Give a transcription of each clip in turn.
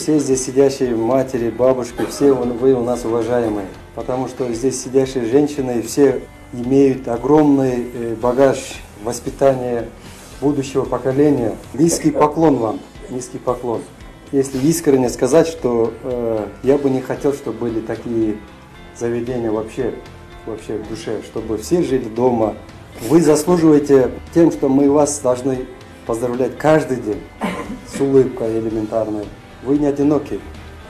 все здесь сидящие матери, бабушки, все вы у нас уважаемые. Потому что здесь сидящие женщины все имеют огромный багаж воспитания будущего поколения. Низкий поклон вам, низкий поклон. Если искренне сказать, что я бы не хотел, чтобы были такие заведения вообще в душе, чтобы все жили дома. Вы заслуживаете тем, что мы вас должны поздравлять каждый день с улыбкой элементарной. Вы не одиноки,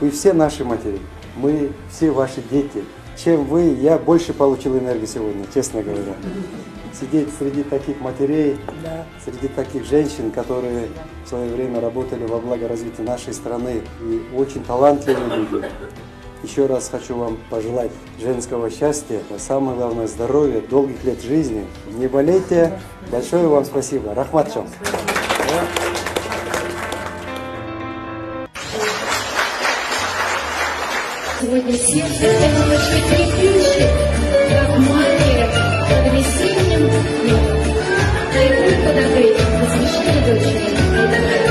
вы все наши матери, мы все ваши дети. Чем вы, я больше получил энергии сегодня, честно говоря. Сидеть среди таких матерей, среди таких женщин, которые в свое время работали во благо развития нашей страны, и очень талантливые люди. Еще раз хочу вам пожелать женского счастья, самое главное здоровья, долгих лет жизни. Не болейте. Большое вам спасибо. Рахматчам. Сегодня сердце немножко трепещет, как магия под весенним днем. На игру подогреть посвящение дочери Айдаре.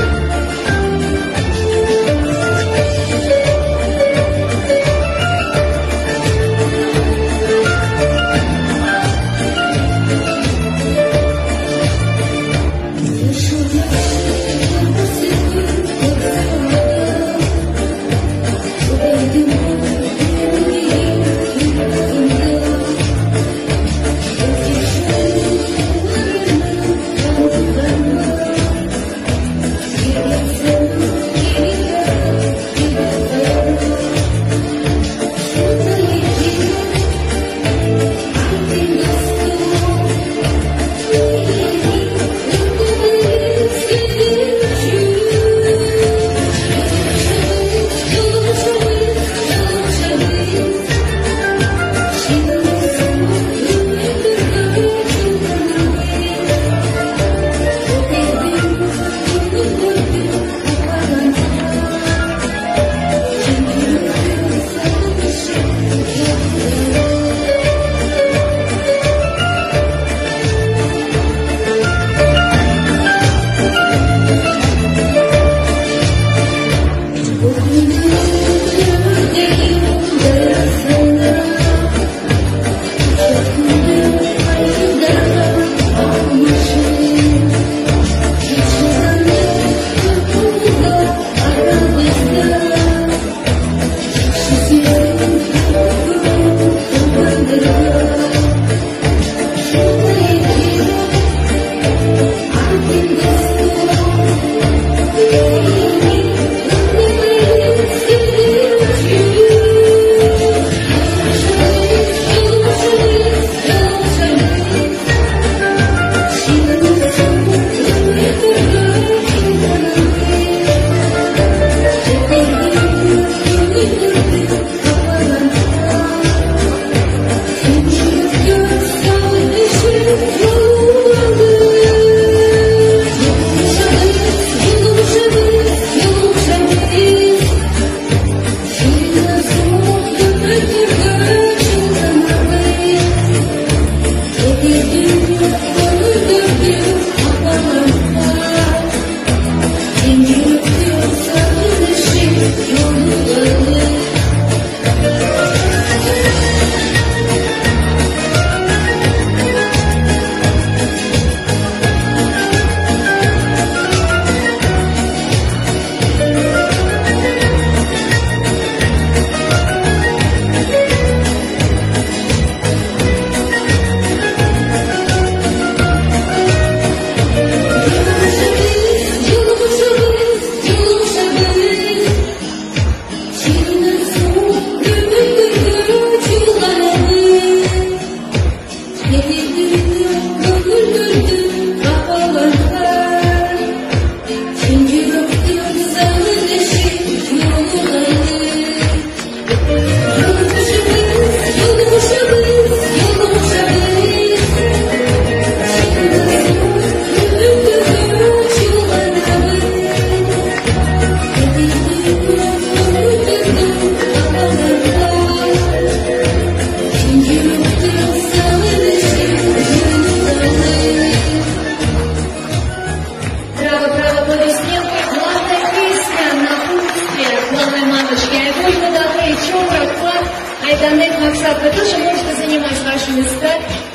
Станислав, вы тоже можете занимать ваши места.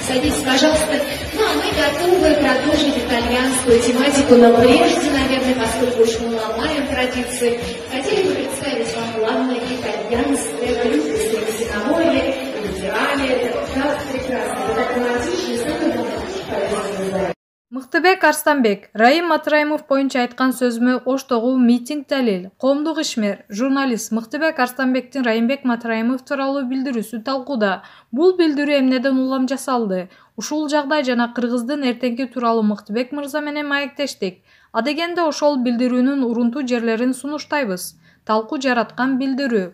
Садитесь, пожалуйста. Ну, а мы готовы продолжить итальянскую тематику, но прежде, наверное, поскольку уж мы ломаем традиции, хотели бы представить вам главное итальянское блюдо с Синаморе, Либерале. Это так прекрасно, это так романтично, и самое главное, Мыктыбек Арстанбек, Раим Матраимов боюнча айткан сөзүмө Оштогу митинг далил. Коомдук ишмер, журналист Мыктыбек Арстанбектин Раимбек Матраимов тууралуу билдирүүсү талкууда. Бул билдирүү эмнеден улам жасалды? Ушул жагдай жана Кыргыздын эртеңки тууралуу Мыктыбек мырза менен маектештик. Адегенде ошол билдирүүнүн урунтуу жерлерин сунуштайбыз. Талкуу жараткан билдирүү.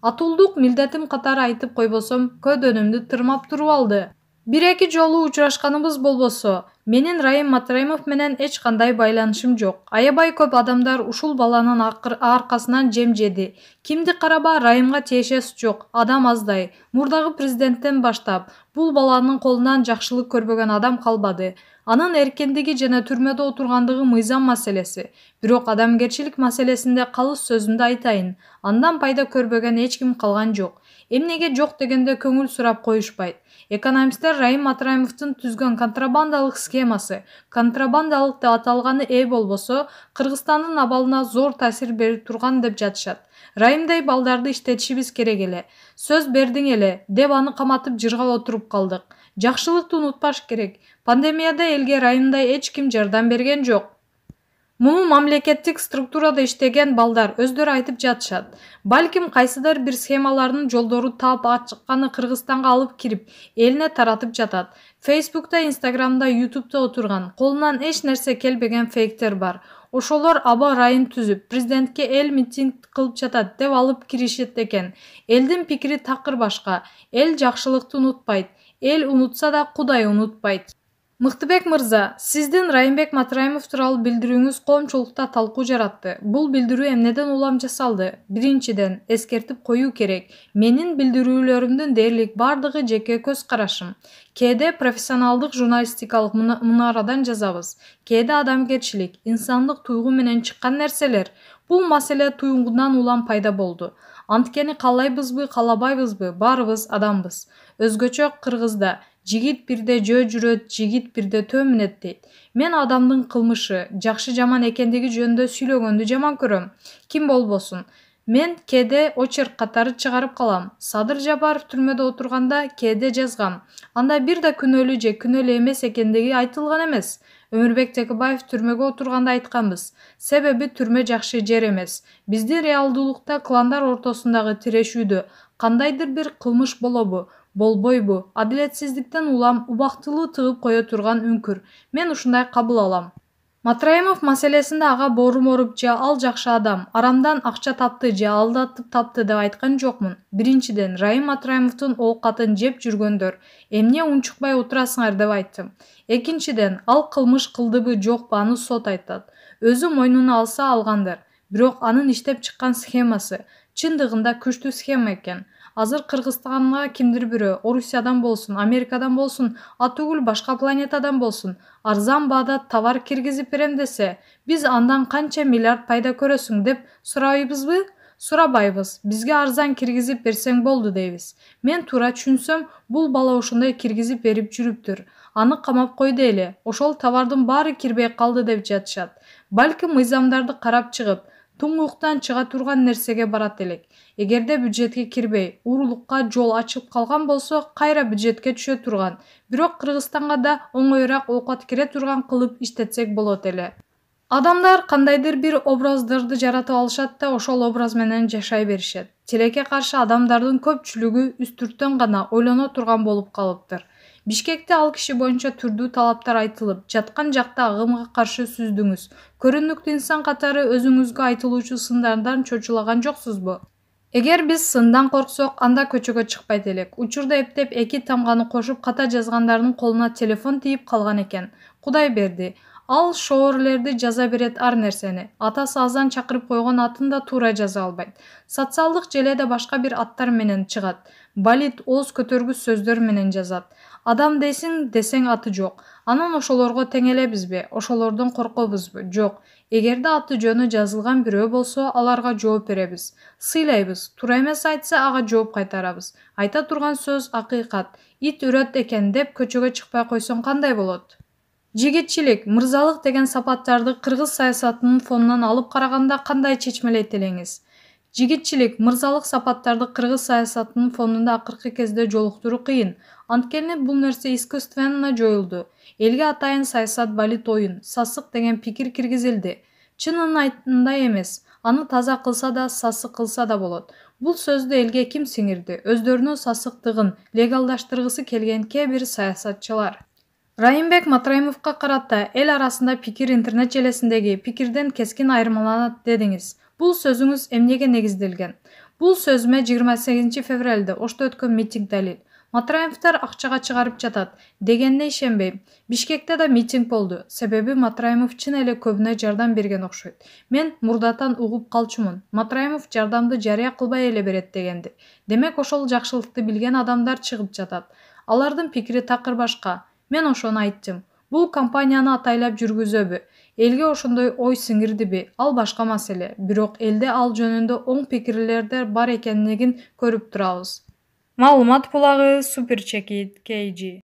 Атуулдук милдетим катары айтып койбосом, көдөнүмдү тырмап туруп алды. Бир-эки жолу учурашканыбыз болбосо, менин Раим Матраимов менен эч кандай байланышым жок. Аябай көп адамдар ушул баланын аркасынан жем жеди. Кимди караба Раимга тиешеси жок, адам аздай. Мурдагы президенттен баштап, бул баланын колунан жакшылык көрбөгөн адам калбады. Анын эркиндиги жана түрмөдө отургандыгы мыйзам маселеси. Бирок адамгерчилик маселесинде калыс сөзүмдү айтайын. Андан пайда көрбөгөн эч ким калган жок. Эмнеге жок дегенде көңүл сурап коюшпайт. Экономисттер Раим Матраимовдун түзгөн контрабандалык схемасы, контрабандалык деп аталганы болбосо, Кыргызстандын абалына зор таасир берип турган деп жатышат. Раимдей балдарды иштетишибиз керек эле. Сөз бердиң эле, деп аны каматып жыргап отуруп калдык. Жакшылыкты унутпаш керек. Пандемияда элге Раимдай эч ким жардам берген жок. Муну мамлекеттик структурада иштеген балдар өздөрү айтып жатышат. Балким кайсыдыр бир схемалардын жолдору таап ачыкканы Кыргызстанга алып кирип, элине таратып жатат. Фейсбукта, Инстаграмда, Ютубта отурган, колунан эч нерсе келбеген фейктер бар. Ошолор аба райын түзүп, президентке эл митинг кылып жатат деп алып киришет экен. Элдин пикири такыр башка. Эл жакшылыкты унутпайт. Эл унутса да Кудай унутпайт. Мыктыбек мырза, сиздин Раимбек Матраимов тууралуу билдирүүңүз коомчулукта талкуу жаратты. Бул билдирүү эмнеден улам жасалды? Биринчиден, эскертип коюу керек. Менин билдирүүлөрүмдүн дээрлик бардыгы жеке көз карашым. Кээде профессионалдык журналистикалык мунарадан жазабыз. Кээде адамгерчилик, инсандык туйгу менен чыккан нерселер. Бул маселе туйгудан улам пайда болду. Анткени каалайбызбы, каалабайбызбы, баарыбыз адамбыз. Өзгөчө Кыргызда жигит бирде жөө жүрөт, жигит бирде төө мүнөт дейт. Мен адамдын кылмышы, жакшы жаман экендиги жөнүндө сүйлөгөндү жаман көрөм. Ким болбосун. Мен кээде очерк катары чыгарып калам. Садыр Жабар түрмөдө отурганда кээде жазгам. Анда бир да күнөөлүү же күнөөлүү эмес экендиги айтылган эмес. Өмүрбек Текебаев түрмөгө отурганда айтканбыз. Себеби түрмө жакшы жер эмес. Биздин реалдуулукта кландар ортосундагы тирешүүдө кандайдыр бир кылмыш болобу, болбойбу, адилетсиздиктен улам убактылуу тыгып кое турган үңкүр. Мен ушундай кабыл алам. Матраимов маселесинде ага боорум оруп же ал жакшы адам, арамдан акча тапты же алдатып тапты деп айткан жокмун. Биринчиден, Раим Матраимовдун оокатын жеп жүргөндөр эмне унчукпай отурасыңар деп айттым. Экинчиден, ал кылмыш кылдыбы жокпу аны сот айтат. Өзү мойнуна алса алгандыр. Бирок анын иштеп чыккан схемасы чындыгында күчтүү схема экен. Азыр Кыргызстанга кимдир бирөө, Орусиядан болсун, Америкадан болсун, атүгүл башка планетадан болсун, арзан баада товар киргизип берем десе, биз андан канча миллиард пайда көрөсүң деп сурайбызбы? Сурабайбыз. Бизге арзан киргизип берсең болду дейбиз. Мен туура түшүнсөм, бул бала ошондой киргизип берип жүрүптүр. Аны камап койду эле. Ошол товардын баары кирбей калды деп жатышат. Балким мыйзамдарды карап чыгып, туңгуктан чыга турган нерсеге барат элек. Эгерде бюджетке кирбей, уурулукка жол ачып калган болсо, кайра бюджетке түшө турган. Бирок Кыргызстанга да оңоюраак оокат кире турган кылып иштетсек болот эле. Адамдар кандайдыр бир образдарды жаратып алышат да ошол образ менен жашай беришет. Тилекке каршы адамдардын көпчүлүгү үстүрттөн гана ойлоно турган болуп калыптыр. Бишкекте ал киши боюнча түрдүү талаптар айтылып, жаткан жакта агымга каршы сүздүңүз. Көрүнүктүү инсан катары өзүңүзгө айтылуучу сындардан чочулаган жоксузбу? Эгер биз сындан корксок, анда көчөгө чыкпайт элек. Учурда эптеп 2 тамганы кошуп ката жазгандардын колуна телефон тийип калган экен. Кудай берди. Ал шоурлерди жаза берет ар нерсени. Атасы азан чакырып койгон атын да туура жаза албайт. Социалдык желеде башка бир аттар менен чыгат. Балит, ооз көтөргүс сөздөр менен жазат. Адам дейсиң десең аты жок. Анан ошолорго тең элебизби? Ошолордон коркобузбу? Жок. Эгерде аты жөнү жазылган бирөө болсо, аларга жооп беребиз. Сыйлайбыз. Туура эмес айтса, ага жооп кайтарабыз. Айта турган сөз акыйкат. Ит үрөт экен деп көчөгө чыкпай койсоң кандай болот? Жигитчилик, мырзалык деген сапаттарды кыргыз саясатынын фонунан алып караганда кандай чечмелейт элеңиз? Жигитчилик, мырзалык сапаттарды кыргыз саясатынын фонунда акыркы кезде жолуктуруу кыйын. Анткени бул нерсе искусственно жоюлду. Элге атайын саясат балит оюн, сасык деген пикир киргизилди. Чынын айтындай эмес. Аны таза кылса да, сасык кылса да болот. Бул сөздү элге ким сиңирди? Өздөрүнүн сасыктыгын легалдаштыргысы келген кээ бир саясатчылар. Райымбек Матраимовго карата эл арасында пикир интернет желесиндеги пикирден кескин айырмаланат дедиңиз. Бул сөзүңүз эмнеге негизделген? Бул сөзүмө 28 февралда Ошто өткөн митинг далил. Матраимовдор акчага чыгарып жатат дегенине ишенбейм. Бишкекте да митинг болду. Себеби Матраимов чын эле көбүнө жардам берген окшойт. Мен мурдатан угуп калчумун. Матраимов жардамды жарыя кылбай эле берет дегенди. Демек ошол жакшылыкты билген адамдар чыгып жатат. Алардын пикири такыр башка. Мен ошону айттым. Бул компанияны атайлап жүргүзөбү? Элге ошондой ой сиңирдиби? Ал башка маселе. Бирок элде ал жөнүндө оң пикирлердер бар экенин көрүп турабыз. Маалымат булагы Суперчекит KG.